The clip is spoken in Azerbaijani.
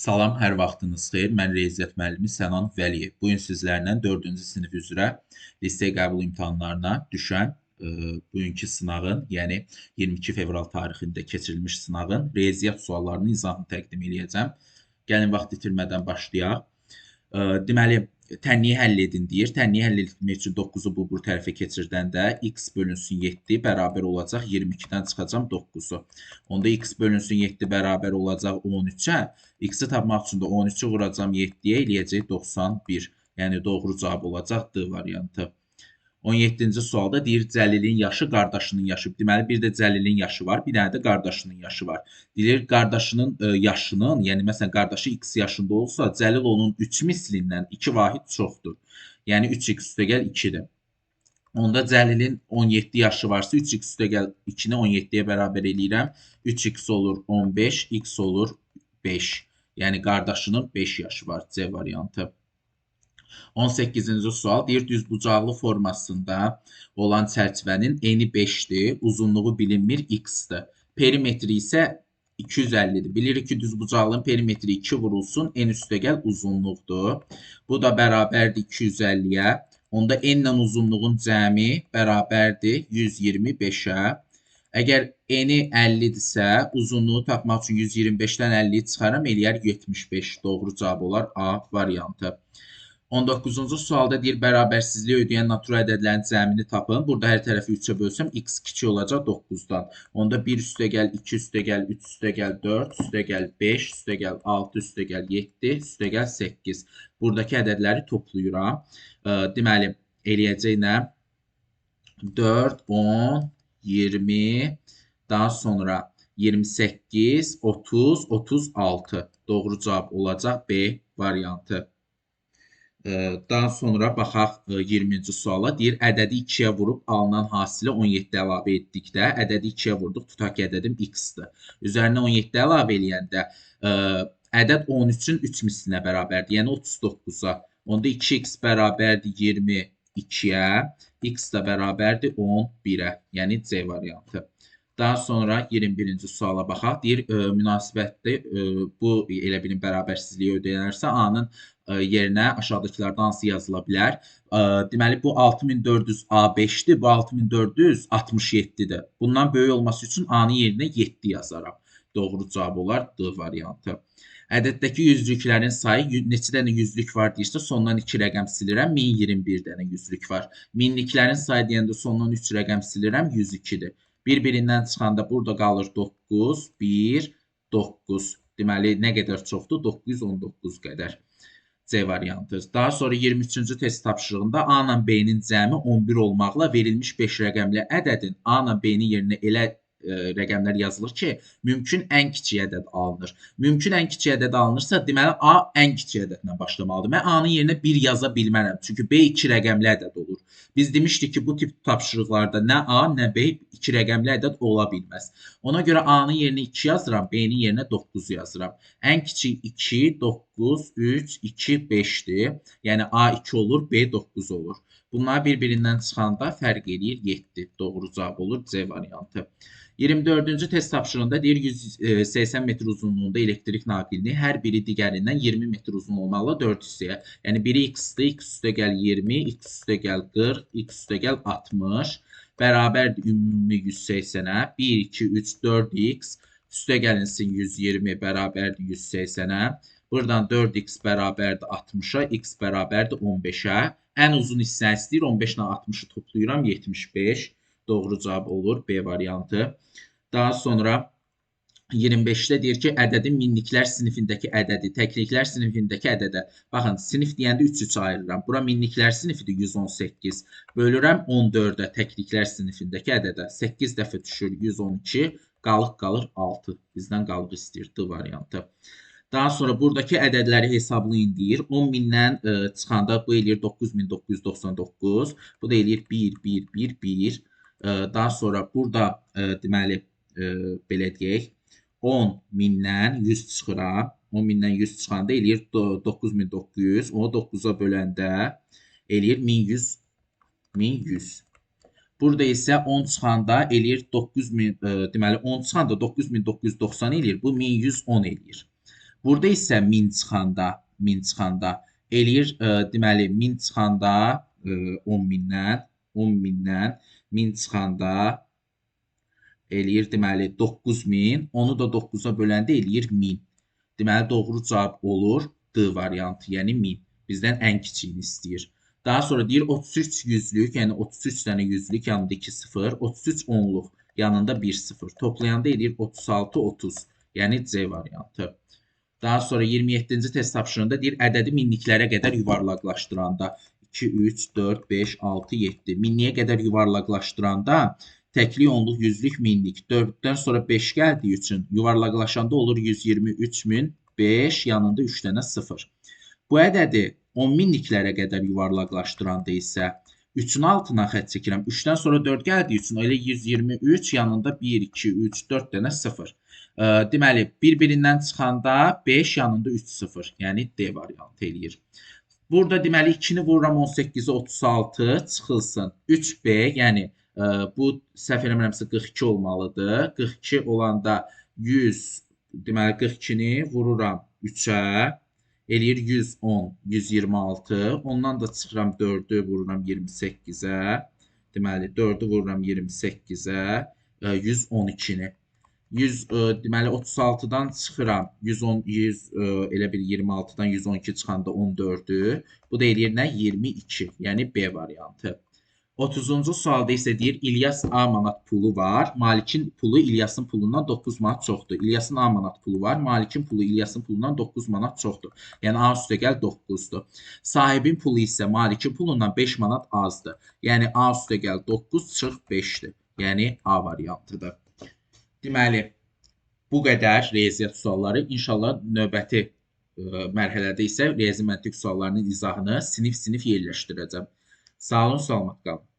Salam, hər vaxtınız xeyir. Mən riyaziyyat müəllimi Sənan Vəliyev. Bu gün sizlərlə 4-cü sinif üzrə lisey qəbul imtahanlarına düşən bugünkü sınağın, yəni 22 fevral tarixində keçirilmiş sınağın riyaziyyat suallarının izahını təqdim edəcəm. Gəlin vaxt itirmədən başlayaq. Deməli, tənliyi həll edin deyir. Tənliyi həll etmək üçün 9-u bu tərəfə keçirdəndə x bölünsün 7 bərabər olacaq 22-dən çıxacam 9-u. Onda x bölünsün 7 bərabər olacaq 13-ə. X-i tapmaq üçün də 13-ü vuracam 7-yə, eləyəcək 91. Yəni doğru cavab olacaq D variantı. 17-ci sualda deyir Cəlilin yaşı qardaşının yaşı. Deməli bir də Cəlilin yaşı var, bir dənə də qardaşının yaşı var. Deyir qardaşının yaşının, yəni məsələn qardaşı x yaşında olsa, Cəlil onun 3 mislindən 2 vahid çoxdur. Yəni 3x üstəgəl 2-dir. Onda Cəlilin 17 yaşı varsa 3x üstəgəl 2-ni 17-yə bərabər eləyirəm. 3x olur 15, x olur 5. Yəni qardaşının 5 yaşı var. C variantı. 18-ci sual deyir düzbucaqlı formasında olan çərçivənin eni 5-dir, uzunluğu bilinmir x-dir. Perimetri isə 250-dir. Bilirik ki, düzbucaqlının perimetri 2 vurulsun, en üstəgəl uzunluqdur. Bu da bərabərdir 250-yə. Onda enlə uzunluğun cəmi bərabərdir 125-ə. Əgər eni 50-dirsə, uzunluğu tapmaq üçün 125-dən 50-yi çıxaram, eləyər 75. Doğru cavab olar A variantı. 19-cu sualda deyir bərabərsizliyi ödəyən natural ədədlərin cəmini tapın. Burada hər tərəfi 3-ə bölsəm x kiçik olacaq 9-dan. Onda 1 üstəgəl 2 üstəgəl 3 üstəgəl 4 üstəgəl 5 üstəgəl 6 üstəgəl 7 üstəgəl 8. Buradakı ədədləri toplayıram. Deməli eləyəcək nə? 4, 10, 20, daha sonra 28, 30, 36. Doğru cavab olacaq B variantı. Daha sonra baxaq 20-ci suala. Deyir, ədədi 2-yə vurub alınan hasilə 17 əlavə etdikdə, ədədi 2-yə vurduq, tutaq ki, ədədim x-dir. Üzərinə 17 əlavə eləyəndə, ədəd 13-ün 3 mislinə bərabərdir, yəni 39-a. Onda 2x bərabərdir 22-yə, x də bərabərdir 11-ə, yəni C variantı. Daha sonra 21-ci suala baxaq. Deyir, münasibətli bu elə bilin bərabərsizliyi ödəyənərsə A-nın yerinə aşağıdakılardan hansı yazıla bilər? Deməli, bu 6400A5-dir, bu 6467-dir. Bundan böyük olması üçün A-nın yerinə 7 yazaram. Doğru cavab olar D variantı. Ədəddəki yüzlüklərin sayı neçə dənə yüzlük var deyirsə, sondan 2 rəqəm silirəm, 1021 dənə yüzlük var. Minliklərin sayı deyəndə sondan 3 rəqəm silirəm, 102-dir. Bir-birindən çıxanda burada qalır 9, 1, 9. Deməli, nə qədər çoxdur? 919 qədər. C variantı. Daha sonra 23-cü test tapşırığında A ilə B-nin cəmi 11 olmaqla verilmiş 5 rəqəmli ədədin A ilə B-nin yerinə elə rəqəmlər yazılır ki, mümkün ən kiçik ədəd alınır. Mümkün ən kiçik ədəd alınırsa, deməli A ən kiçik ədədlə başlamalıdır. Mən A-nın yerinə 1 yaza bilmərəm, çünki B 2 rəqəmli ədəd olur. Biz demişdik ki, bu tip tapşırıqlarda nə A, nə B 2 rəqəmli ədəd ola bilməz. Ona görə A-nın yerinə 2 yazıram, B-nin yerinə 9 yazıram. Ən kiçik 2, 9, 3, 2, 5-dir. Yəni A 2 olur, B 9 olur. Bunlar bir-birindən çıxanda fərq eləyir 7. Doğru cavab olur C variantı. 24-cü test tapşırığında deyir 180 metr uzunluğunda elektrik naqilini hər biri digərindən 20 metr uzun olmalı 4 hissəyə. Yəni biri x-dir, x üstəgəl 20, x üstəgəl 40, x üstəgəl 60 bərabərdir ümumi 180-ə. 1, 2, 3, 4x üstəgəlinsin 120 bərabərdir 180-ə. Buradan 4x bərabərdir 60-a, x bərabərdir 15-ə. Ən uzun hissəni istəyir, 15 ilə 60-ı toplayıram, 75. Doğru cavab olur B variantı. Daha sonra 25-də deyir ki, ədədin minliklər sinifindəki ədədi, təkliklər sinifindəki ədədə. Baxın, sinif deyəndə 3-3 ayırıram. Bura minliklər sinifidir 118. Bölürəm 14-ə təkliklər sinifindəki ədədə. 8 dəfə düşür 112, qalır 6. Bizdən qalır istəyir D variantı. Daha sonra buradakı ədədləri hesablayın deyir. 10 mindən çıxanda bu eləyir 9999. Bu da eləyir 1, 1, 1, 1. Daha sonra burada deməli belə deyək 10 mindən 100 çıxıram. 10 mindən 100 çıxanda eləyir 9900. Onu 9-a böləndə eləyir 1100. 1100. Burada isə 10 çıxanda eləyir 9000, deməli 10 çıxanda 9990 eləyir. Bu 1110 eləyir. Burada isə min çıxanda eləyir, deməli, min çıxanda 10 mindən, 10 mindən min çıxanda eləyir, deməli, 9000, onu da 9-a böləndə eləyir 1000. Deməli, doğru cavab olur D variantı, yəni 1000. Bizdən ən kiçiyini istəyir. Daha sonra deyir 33 yüzlük, yəni 33 dənə yüzlük, yanında 2 0, 33 onluq, yanında 1 0. Toplayanda eləyir 36 30, yəni C variantı. Daha sonra 27-ci test tapşırığında deyir ədədi minliklərə qədər yuvarlaqlaşdıranda 2 3 4 5 6 7 minliyə qədər yuvarlaqlaşdıranda təkli onluq, yüzlük, minlik. 4-dən sonra 5 gəldiyi üçün yuvarlaqlaşanda olur 123.005, yanında 3 dənə 0. Bu ədədi 10 minliklərə qədər yuvarlaqlaşdıranda isə 3-ün altına xətt çəkirəm. 3-dən sonra 4 gəldiyi üçün elə 123, yanında 1, 2, 3, 4 dənə 0. Deməli, bir-birindən çıxanda 5, yanında 3, 0. Yəni D variantı eləyir. Burada deməli 2-ni vururam 18-ə 36 çıxılsın. 3B, yəni bu səhv eləmirəmsə 42 olmalıdır. 42 olanda 100, deməli 42-ni vururam 3-ə, eləyir 110, 126. Ondan da çıxıram 4-ü vururam 28-ə. Deməli 4-ü vururam 28-ə, 112-ni. 100, deməli 36-dan çıxıram 110, 100, elə bir 26-dan 112 çıxanda 14-ü. Bu da eləyir nə? 22, yəni B variantı. 30-cu sualda isə deyir İlyas A manat pulu var. Malikin pulu İlyasın pulundan 9 manat çoxdur. İlyasın A manat pulu var. Malikin pulu İlyasın pulundan 9 manat çoxdur. Yəni A üstəgəl 9-dur. Sahibin pulu isə malikin pulundan 5 manat azdır. Yəni A üstəgəl 9 çıx 5-dir. Yəni A variantıdır. Deməli, bu qədər riyaziyyat sualları. İnşallah növbəti mərhələdə isə riyazi məntiq suallarının izahını sinif-sinif yerləşdirəcəm. Sağ olun, salamat qalın.